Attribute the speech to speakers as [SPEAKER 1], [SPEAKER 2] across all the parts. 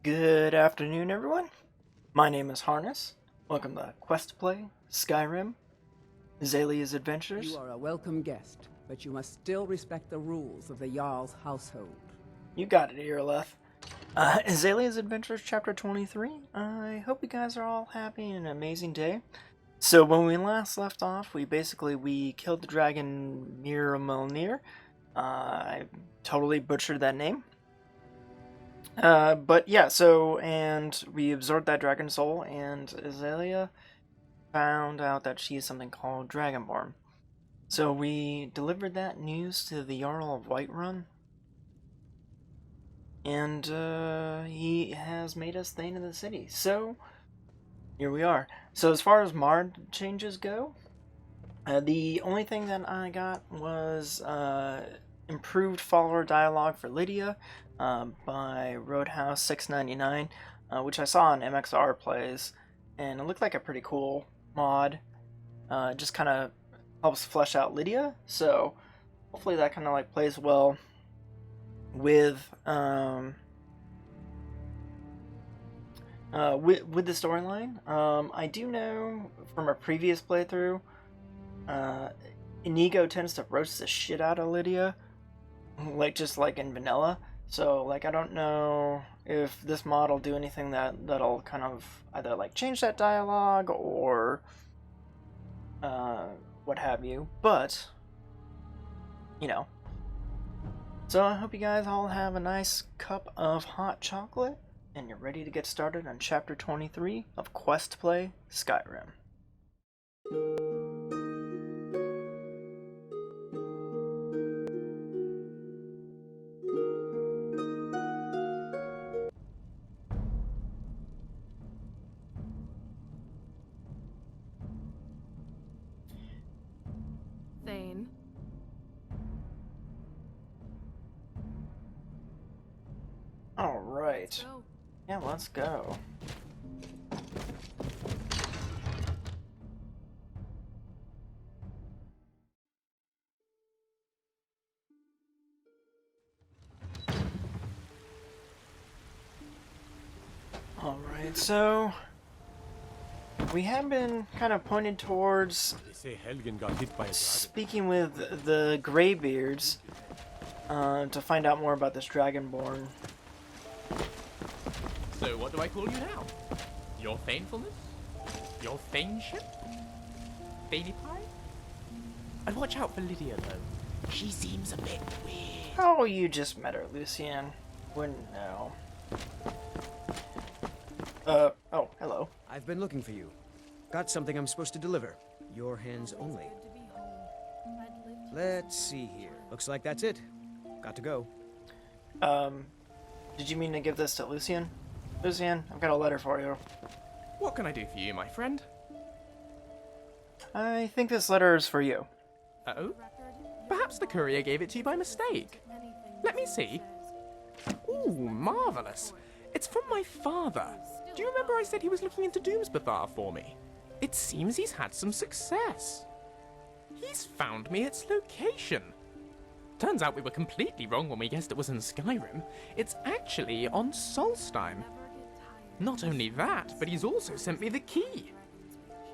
[SPEAKER 1] Good afternoon, everyone. My name is Harness. Welcome to Questplay Skyrim, AZALEA'S Adventures.
[SPEAKER 2] You are a welcome guest, but you must still respect the rules of the Jarl's household.
[SPEAKER 1] You got it, Earleth. AZALEA'S Adventures, Chapter 23. I hope you guys are all happy and an amazing day. So when we last left off, we killed the dragon Nirn. I totally butchered that name. But yeah, and we absorbed that dragon soul, and Azalea found out that she is something called Dragonborn. So we delivered that news to the Jarl of Whiterun, and he has made us Thane of the city. So here we are. So as far as Mard changes go, the only thing that I got was improved follower dialogue for Lydia by Roadhouse 699, which I saw on MXR plays, and it looked like a pretty cool mod. Just kind of helps flesh out Lydia, so hopefully that kind of like plays well with the storyline. I do know from a previous playthrough, Inigo tends to roast the shit out of Lydia, just like in vanilla. So like I don't know if this mod will do anything that'll kind of either like change that dialogue or what have you, but you know. So I hope you guys all have a nice cup of hot chocolate and you're ready to get started on chapter 23 of Questplay Skyrim.
[SPEAKER 3] Thane.
[SPEAKER 1] All right.
[SPEAKER 3] Let's go.
[SPEAKER 1] Yeah, let's go. Alright, so we have been kind of pointed towards
[SPEAKER 4] They say Helgen got hit by a dragon.
[SPEAKER 1] speaking with the Greybeards to find out more about this Dragonborn.
[SPEAKER 5] So what do I call you now? Your Thanefulness? Your Thaneship? Thaney Pie? And watch out for Lydia, though. She seems a bit weird.
[SPEAKER 1] Oh, you just met her, Lucian. Wouldn't know. Oh, hello.
[SPEAKER 6] I've been looking for you. Got something I'm supposed to deliver. Your hands only.
[SPEAKER 3] Good to be home. I'd lived
[SPEAKER 6] Let's see here. Looks like that's it. Got to go.
[SPEAKER 1] Did you mean to give this to Lucian? Lucian, I've got a letter for you.
[SPEAKER 5] What can I do for you, my friend?
[SPEAKER 1] I think this letter is for you.
[SPEAKER 5] Uh-oh?
[SPEAKER 3] record.
[SPEAKER 5] Perhaps the courier gave it to you by mistake.
[SPEAKER 3] Anything
[SPEAKER 5] Let me see. Ooh, marvelous. It's from my father. Do you remember I said he was looking into Doomsbethar for me? It seems he's had some success. He's found me its location. Turns out we were completely wrong when we guessed it was in Skyrim. It's actually on Solstheim.
[SPEAKER 3] Never get tired.
[SPEAKER 5] Not only that, but he's also sent me the key.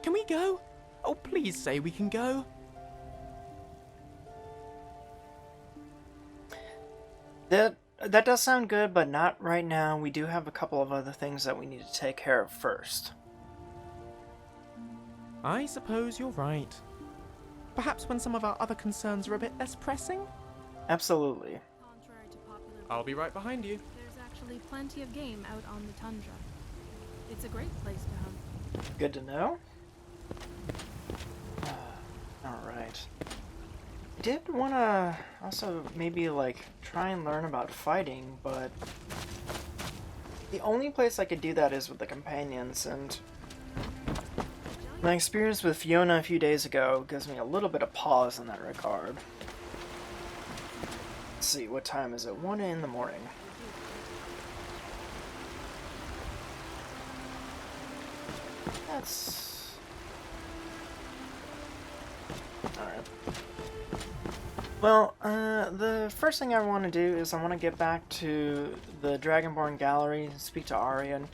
[SPEAKER 5] Can we go? Oh, please say we can go.
[SPEAKER 1] That does sound good, but not right now. We do have a couple of other things that we need to take care of first.
[SPEAKER 5] I suppose you're right. Perhaps when some of our other concerns are a bit less pressing?
[SPEAKER 1] Absolutely.
[SPEAKER 3] Contrary to popular
[SPEAKER 5] I'll be right behind you.
[SPEAKER 3] there's actually plenty of game out on the tundra. It's a great place to hunt.
[SPEAKER 1] Good to know. Alright. Did want to also maybe like try and learn about fighting, but the only place I could do that is with the companions, and my experience with Fiona a few days ago gives me a little bit of pause in that regard. Let's see, what time is it? 1 in the morning. That's... Alright. Well, the first thing I want to do is I want to get back to the Dragonborn Gallery and speak to Aryan.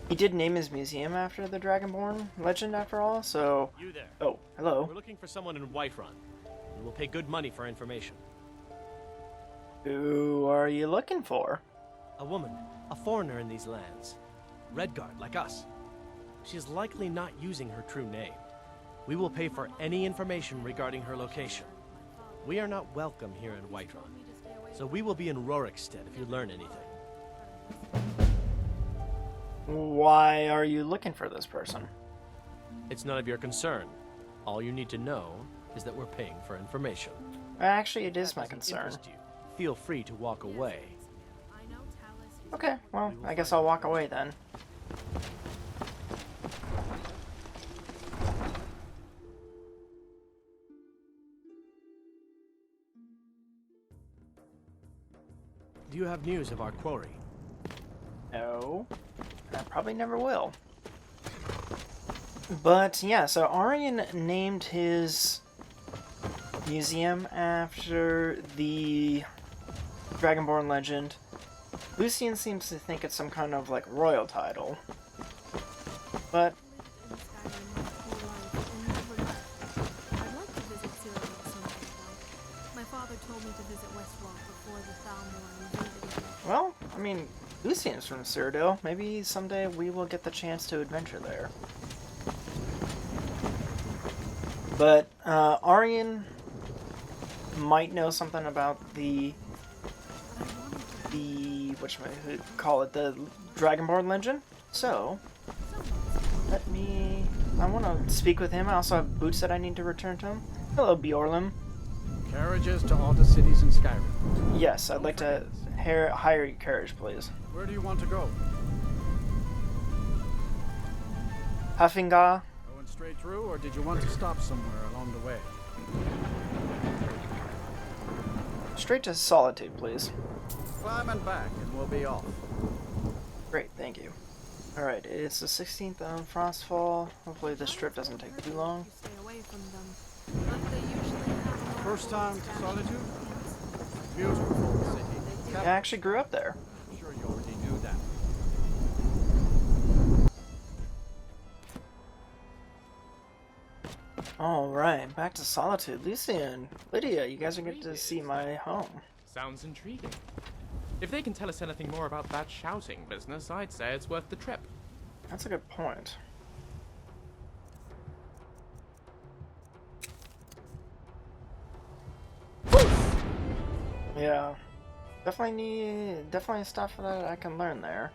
[SPEAKER 1] He did name his museum after the Dragonborn legend, after all, so...
[SPEAKER 4] You there.
[SPEAKER 1] Oh, hello.
[SPEAKER 4] We're looking for someone in Whiterun. We will pay good money for information.
[SPEAKER 1] Who are you looking for?
[SPEAKER 4] A woman, a foreigner in these lands. Redguard, like us. She is likely not using her true name. We will pay for any information regarding her location. We are not welcome here in Whiterun, so we will be in Rorikstead if you learn anything.
[SPEAKER 1] Why are you looking for this person?
[SPEAKER 4] It's none of your concern. All you need to know is that we're paying for information.
[SPEAKER 1] Actually, it is
[SPEAKER 4] If
[SPEAKER 1] my
[SPEAKER 4] that doesn't
[SPEAKER 1] concern.
[SPEAKER 4] interest you, feel free to walk away.
[SPEAKER 1] Okay, well, I guess I'll walk away then.
[SPEAKER 4] Do you have news of our quarry?
[SPEAKER 1] No, I probably never will. But yeah, so Aryan named his museum after the Dragonborn legend. Lucian seems to think it's some kind of like royal title. But well, I mean, Lucian's from Cyrodiil. Maybe someday we will get the chance to adventure there. But Aryan might know something about the the Dragonborn legend. So I want to speak with him. I also have boots that I need to return to him. Hello, Bjorlim.
[SPEAKER 7] Carriages to all the cities in Skyrim.
[SPEAKER 1] Yes, I'd like to hire your carriage, please.
[SPEAKER 7] Where do you want to go?
[SPEAKER 1] Huffinga.
[SPEAKER 7] Going straight through, or did you want to stop somewhere along the way?
[SPEAKER 1] Straight to Solitude, please.
[SPEAKER 7] Climb and back, and we'll be off.
[SPEAKER 1] Great, thank you. Alright, it's the 16th of Frostfall. Hopefully this trip doesn't take too long.
[SPEAKER 7] First time to Solitude? Beautiful city.
[SPEAKER 1] I actually grew up there.
[SPEAKER 7] I'm sure you already knew that.
[SPEAKER 1] Alright, back to Solitude. Lucian, Lydia, you guys are getting to see my home.
[SPEAKER 5] Sounds intriguing. If they can tell us anything more about that shouting business, I'd say it's worth the trip.
[SPEAKER 1] That's a good point. Yeah. Definitely stuff that I can learn there.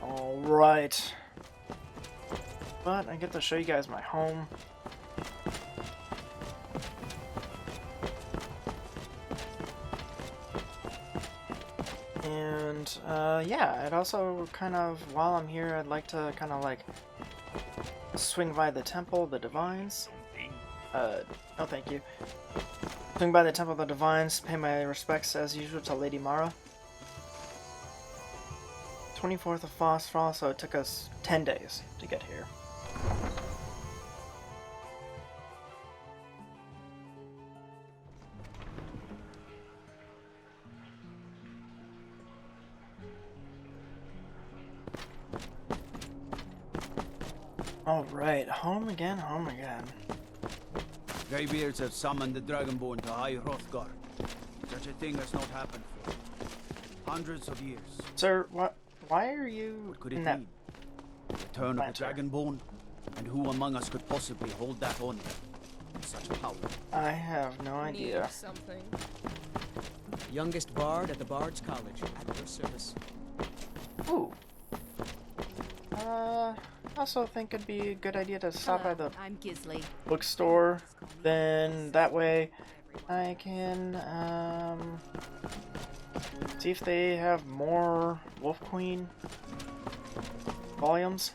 [SPEAKER 1] Alright. But I get to show you guys my home. And, yeah, I'd also kind of, while I'm here, I'd like to kind of, like, swing by the Temple of the Divines. No thank you. Swing by the Temple of the Divines, pay my respects as usual to Lady Mara. 24th of Frostfall, so it took us 10 days to get here. Alright, home again, home again.
[SPEAKER 8] Greybeards have summoned the Dragonborn to High Hrothgar. Such a thing has not happened for hundreds of years.
[SPEAKER 1] Sir, why are you
[SPEAKER 8] What could
[SPEAKER 1] in
[SPEAKER 8] it
[SPEAKER 1] that?
[SPEAKER 8] mean? The return of the Dragonborn? And who among us could possibly hold that on with such power?
[SPEAKER 1] I have no idea.
[SPEAKER 2] Something.
[SPEAKER 6] Youngest bard at the Bard's College, at your service.
[SPEAKER 1] Ooh. I also think it'd be a good idea to stop by the
[SPEAKER 9] I'm Gisley.
[SPEAKER 1] bookstore. Then that way I can see if they have more Wolf Queen volumes.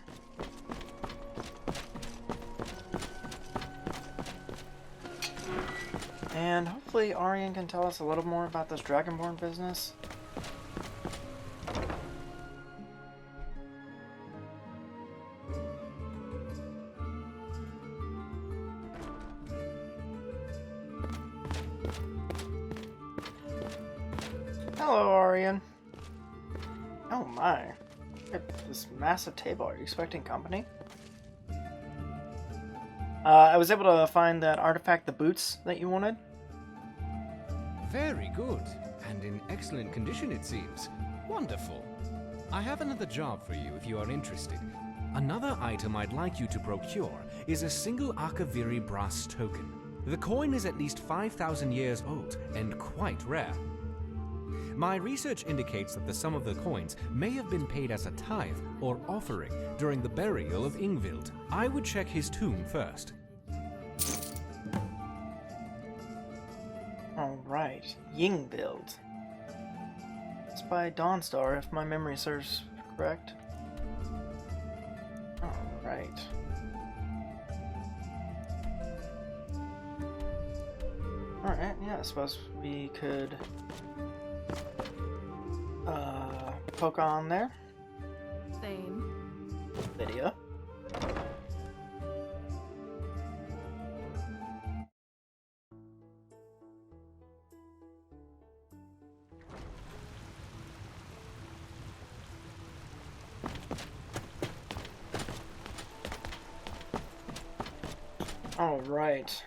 [SPEAKER 1] And hopefully Aryan can tell us a little more about this Dragonborn business. Oh my. Look at this massive table. Are you expecting company? I was able to find that artifact, the boots that you wanted.
[SPEAKER 9] Very good, and in excellent condition it seems. Wonderful. I have another job for you if you are interested. Another item I'd like you to procure is a single Akaviri brass token. The coin is at least 5,000 years old and quite rare. My research indicates that the sum of the coins may have been paid as a tithe or offering during the burial of Ingvild. I would check his tomb first.
[SPEAKER 1] Alright, Yingvild. It's by Dawnstar, if my memory serves correct. Alright. Alright, yeah, I suppose we could poke on there.
[SPEAKER 3] Same.
[SPEAKER 1] Lydia. Alright.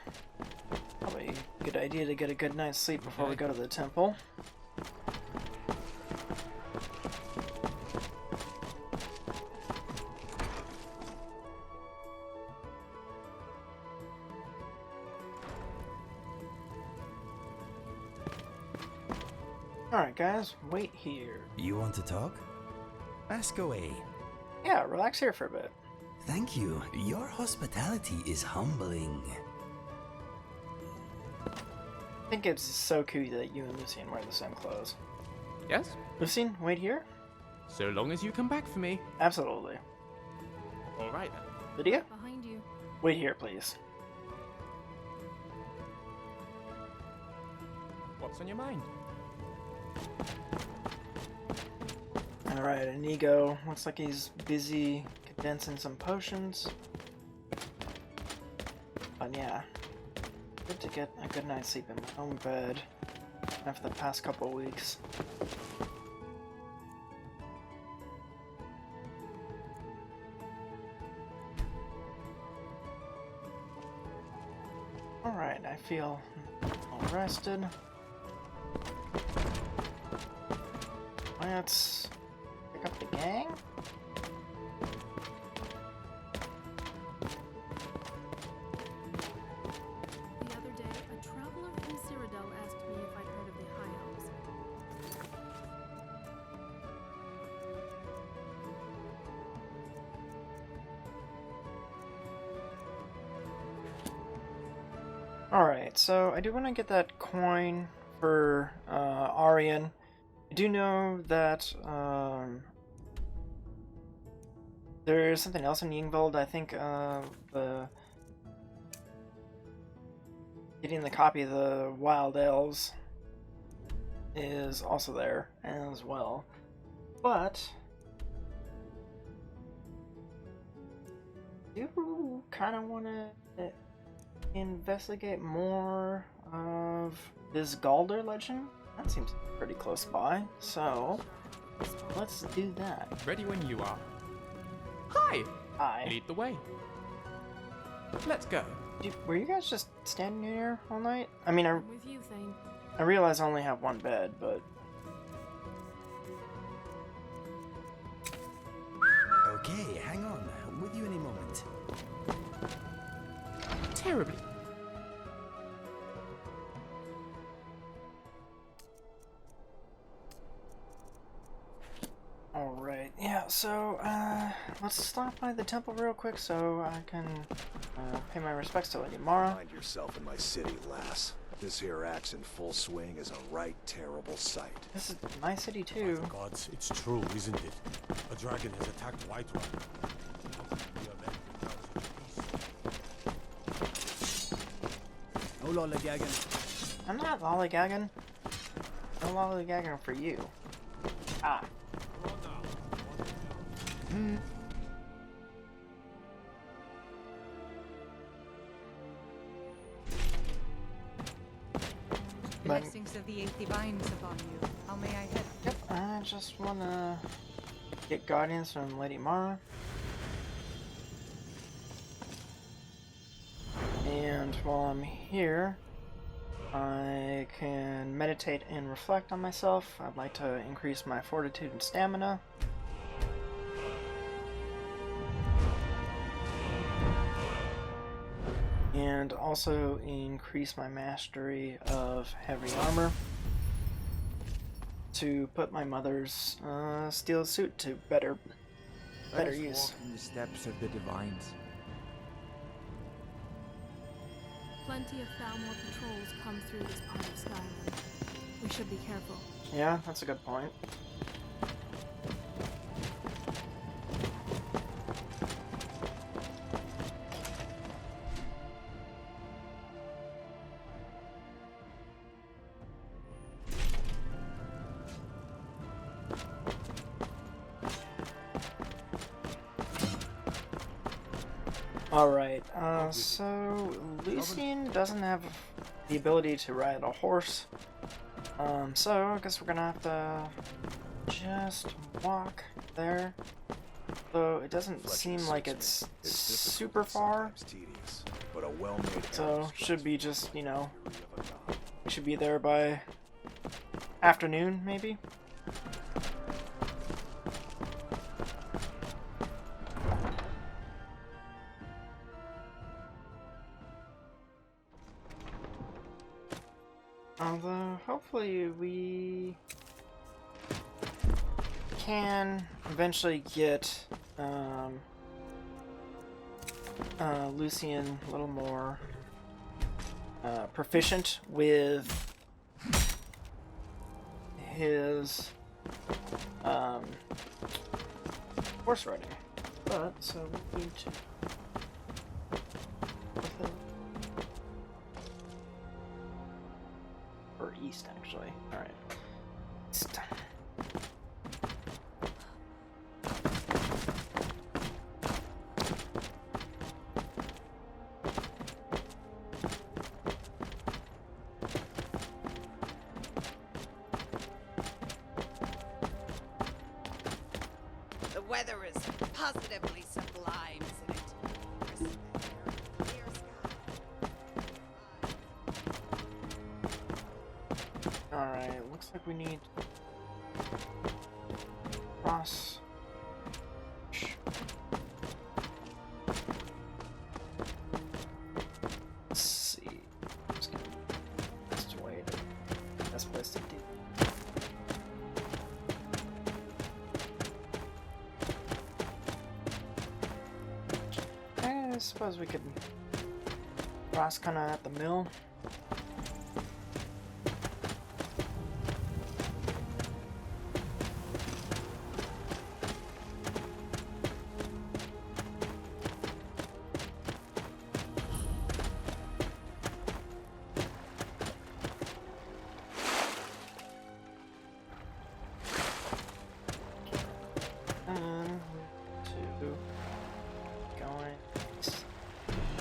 [SPEAKER 1] Probably a good idea to get a good night's sleep before we go to the temple. Alright guys, wait here.
[SPEAKER 10] You want to talk? Ask away.
[SPEAKER 1] Yeah, relax here for a bit.
[SPEAKER 10] Thank you. Your hospitality is humbling.
[SPEAKER 1] I think it's so cute that you and Lucien wear the same clothes.
[SPEAKER 5] Yes?
[SPEAKER 1] Lucien, wait here?
[SPEAKER 5] So long as you come back for me.
[SPEAKER 1] Absolutely.
[SPEAKER 5] All right then.
[SPEAKER 1] Lydia?
[SPEAKER 3] Behind you.
[SPEAKER 1] Wait here, please.
[SPEAKER 5] What's on your mind?
[SPEAKER 1] Alright, Inigo. Looks like he's busy condensing some potions. But yeah. Good to get a good night's sleep in my own bed after the past couple of weeks. Alright, I feel all rested. Let's pick up the gang.
[SPEAKER 3] The other day, a traveler from Cyrodiil asked me if I'd heard of the High Elves.
[SPEAKER 1] Alright, so I do want to get that coin for Aryan. I do know that there's something else in Yingvild. I think getting the copy of the Wild Elves is also there as well. But I do kind of want to investigate more of this Galder legend. That seems pretty close by, so let's do that.
[SPEAKER 5] Ready when you are. Hi!
[SPEAKER 1] Hi.
[SPEAKER 5] Lead the way. Let's go.
[SPEAKER 1] Were you guys just standing here all night? I mean,
[SPEAKER 3] I'm with you, Thane.
[SPEAKER 1] I realize I only have one bed, but...
[SPEAKER 10] Okay, hang on. I'm with you in a moment.
[SPEAKER 5] Terribly.
[SPEAKER 1] Alright, yeah, so, let's stop by the temple real quick so I can pay my respects to Lady Mara.
[SPEAKER 11] Find yourself in my city, lass. This here axe in full swing is a right terrible sight.
[SPEAKER 1] This is my city too.
[SPEAKER 12] By the gods, it's true, isn't it? A dragon has attacked Whiterun.
[SPEAKER 6] No lollygagging.
[SPEAKER 1] I'm not lollygagging. No lollygagging for you. Ah.
[SPEAKER 13] Blessings of the 8 divines upon you. How may I help?
[SPEAKER 1] Yep, I just wanna get guardians from Lady Mara. And while I'm here, I can meditate and reflect on myself. I'd like to increase my fortitude and stamina. And also increase my mastery of heavy armor to put my mother's steel suit to better use.
[SPEAKER 13] Walk in the steps of the divines.
[SPEAKER 3] Plenty of Thalmor patrols come through this part of Skyrim. We should be careful.
[SPEAKER 1] Yeah, that's a good point. Alright, so Lucian doesn't have the ability to ride a horse, so I guess we're gonna have to just walk there, though it doesn't seem like it's super far, so should be just, you know, we should be there by afternoon, maybe? Although, hopefully we can eventually get Lucian a little more proficient with his horse riding. But, so we need to... Or east, actually. Alright. East.
[SPEAKER 14] The weather is positively sublime, isn't it? Crisp air, clear sky.
[SPEAKER 1] Alright, looks like we need cross. Let's see. Just gonna best way to best place to do. I suppose we could cross kind of at the mill.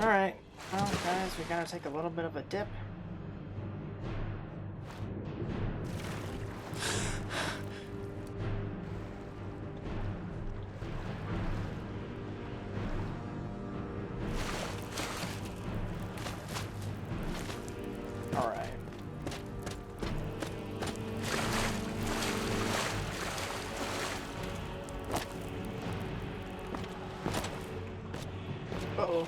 [SPEAKER 1] Alright, well guys, we gotta take a little bit of a dip. Alright. Uh-oh.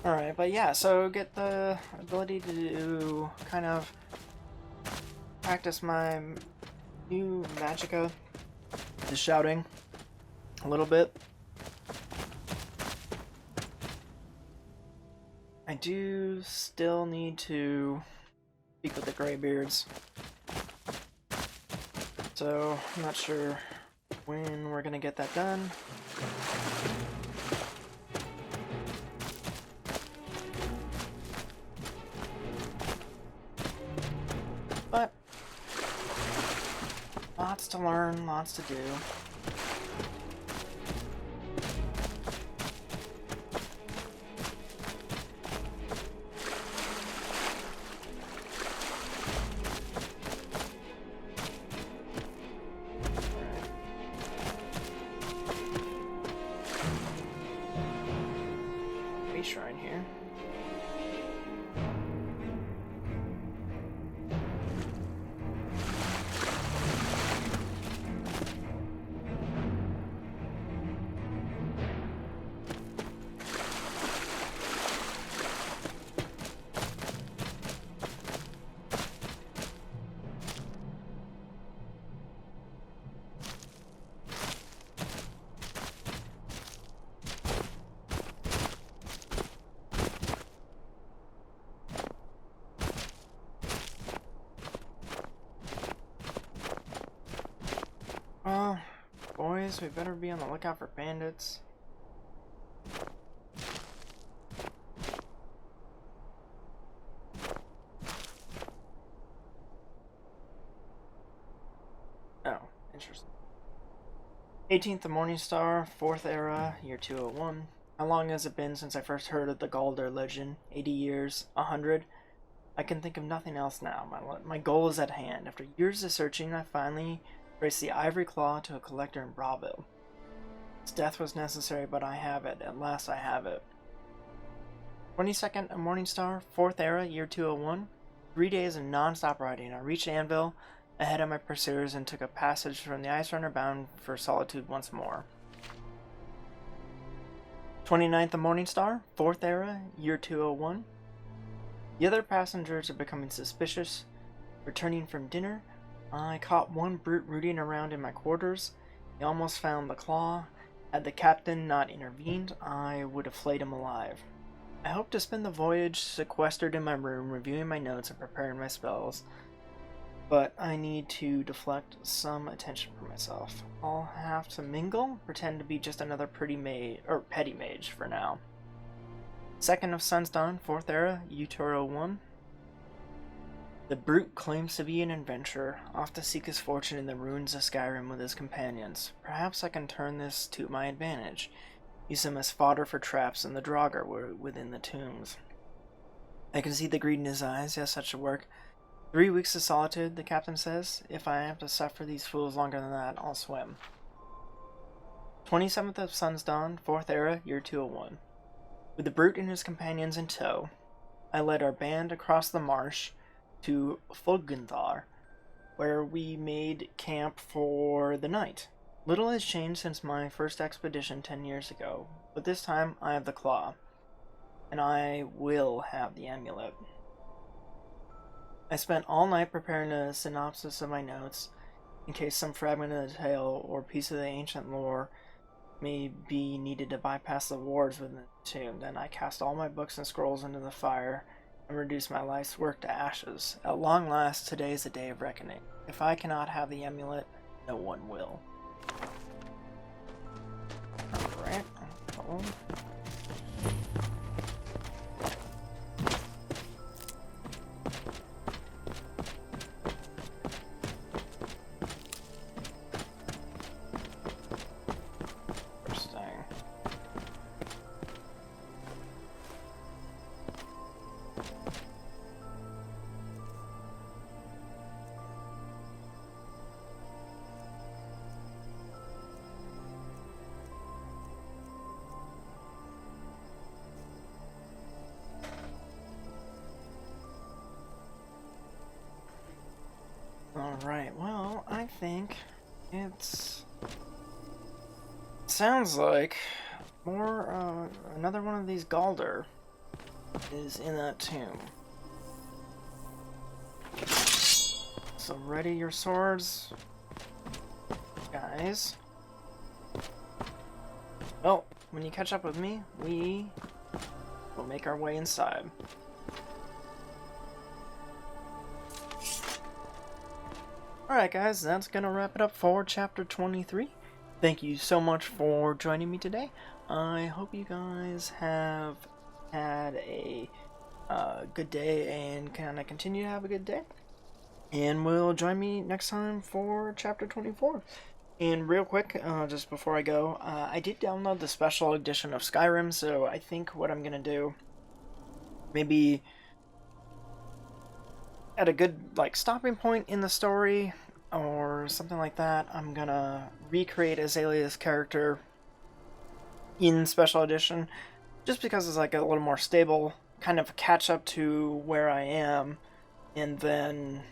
[SPEAKER 1] Alright, but yeah, so get the ability to kind of practice my new magicka, the shouting, a little bit. I do still need to speak with the Greybeards, so I'm not sure when we're gonna get that done. But lots to learn, lots to do. Shrine here. Well, boys, we better be on the lookout for bandits. Oh, interesting. 18th the Morning Star, 4th Era, year 201. How long has it been since I first heard of the Galder legend? 80 years? 100? I can think of nothing else now. My goal is at hand. After years of searching, I finally traced the ivory claw to a collector in Bravo. Its death was necessary, but I have it. At last I have it. 22nd of Morning Star, 4th Era, year 201. 3 days of non-stop riding. I reached Anvil ahead of my pursuers and took a passage from the Ice Runner bound for Solitude once more. 29th of Morning Star, 4th Era, year 201. The other passengers are becoming suspicious. Returning from dinner, I caught one brute rooting around in my quarters. He almost found the claw. Had the captain not intervened, I would have flayed him alive. I hope to spend the voyage sequestered in my room, reviewing my notes and preparing my spells, but I need to deflect some attention from myself. I'll have to mingle, pretend to be just another petty mage for now. 2nd of Sunsdawn, 4th Era, Utero 1. The brute claims to be an adventurer, off to seek his fortune in the ruins of Skyrim with his companions. Perhaps I can turn this to my advantage. Use him as fodder for traps in the Draugr within the tombs. I can see the greed in his eyes. Yes, that should work. 3 weeks of solitude, the captain says. If I have to suffer these fools longer than that, I'll swim. 27th of Sunsdawn, 4th Era, year 201. With the brute and his companions in tow, I led our band across the marsh to Fulgenthar, where we made camp for the night. Little has changed since my first expedition 10 years ago, but this time I have the claw, and I will have the amulet. I spent all night preparing a synopsis of my notes, in case some fragment of the tale or piece of the ancient lore may be needed to bypass the wards within the tomb. Then I cast all my books and scrolls into the fire and reduced my life's work to ashes. At long last, today is the day of reckoning. If I cannot have the amulet, no one will. Alright, cool. Alright, well, I think sounds like more, another one of these Galder. is in that tomb. So ready your swords, guys. Well, when you catch up with me, we will make our way inside. Alright guys, that's gonna wrap it up for chapter 23. Thank you so much for joining me today. I hope you guys have had a good day and kind of continue to have a good day. And will join me next time for chapter 24. And real quick, just before I go, I did download the special edition of Skyrim, so I think what I'm gonna do, maybe at a good stopping point in the story or something like that, I'm gonna recreate AZALEA'S character in special edition, just because it's like a little more stable, kind of catch up to where I am, and then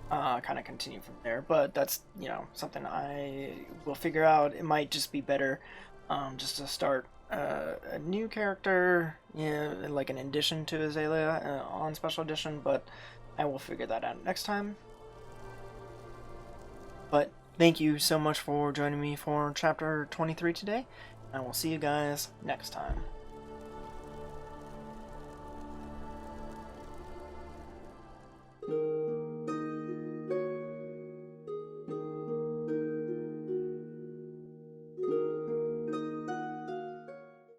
[SPEAKER 1] kind of continue from there. But that's, you know, something I will figure out. It might just be better just to start a new character, you know, like an addition to Azalea on special edition, but I will figure that out next time. But thank you so much for joining me for chapter 23 today. I will see you guys next time.